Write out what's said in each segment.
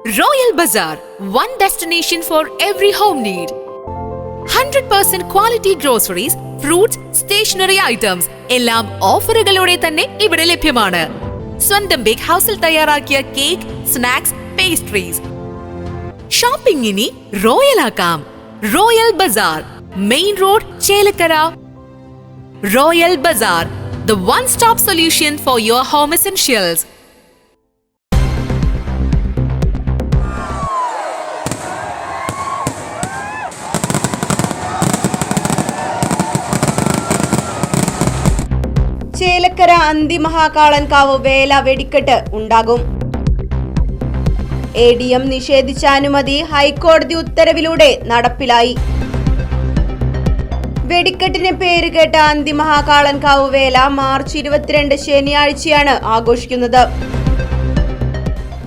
Royal Bazaar, one destination for every home need. 100% quality groceries, fruits, stationery items എല്ലാം ഓഫറുകളോടെ തന്നെ ഇവിടെ ലഭ്യമാണ്. സ്വന്തം ബേക്ക് ഹൗസിൽ തയ്യാറാക്കിയ കേക്ക്, സ്നാക്സ്, പേസ്ട്രീസ്. ഷോപ്പിംഗ് ഇനി റോയൽ ആക്കാം. Royal bazaar, main road, Chelakkara. Royal Bazaar, the one-stop solution for your home essentials. Chelakkara Anthimahakalankavu വേല വെടിക്കെട്ട് ഉണ്ടാകും. ADM നിഷേധിച്ച അനുമതി ഹൈക്കോടതി ഉത്തരവിലൂടെ നടപ്പിലായി. വെടിക്കെട്ടിന് പേരുകേട്ട അന്തിമഹാകാളൻകാവ് വേല മാർച്ച് 22 ശനിയാഴ്ചയാണ് ആഘോഷിക്കുന്നത്.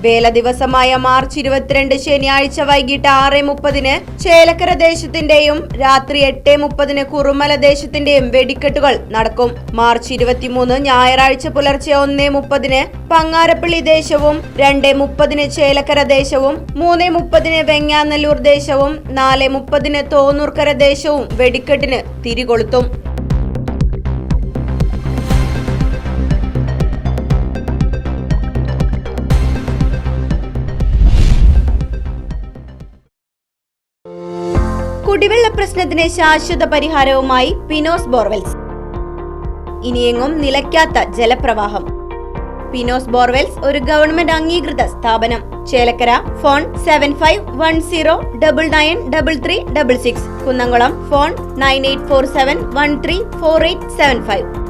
വേല ദിവസമായ മാർച്ച് 22 ശനിയാഴ്ച വൈകിട്ട് 6:30 ചേലക്കര ദേശത്തിന്റെയും രാത്രി 8:30 കുറുമല ദേശത്തിന്റെയും വെടിക്കെട്ടുകൾ നടക്കും. മാർച്ച് 23 ഞായറാഴ്ച പുലർച്ചെ 1:30 പങ്ങാരപ്പള്ളി ദേശവും, 2:30 ചേലക്കര ദേശവും, 3:30 വെങ്ങാനല്ലൂർ ദേശവും, 4:30 തോന്നൂർക്കര ദേശവും വെടിക്കെട്ടിന് തിരികൊളുത്തും. കുടിവെള്ള പ്രശ്നത്തിന് ശാശ്വത പരിഹാരവുമായി പിനോസ് ബോർവെൽസ്. ഇനിയെങ്ങും നിലയ്ക്കാത്ത ജലപ്രവാഹം. പിനോസ് ബോർവെൽസ് ഒരു ഗവൺമെന്റ് അംഗീകൃത സ്ഥാപനം. ചേലക്കര. ഫോൺ 7510993366. കുന്നംകുളം. ഫോൺ 9847134875.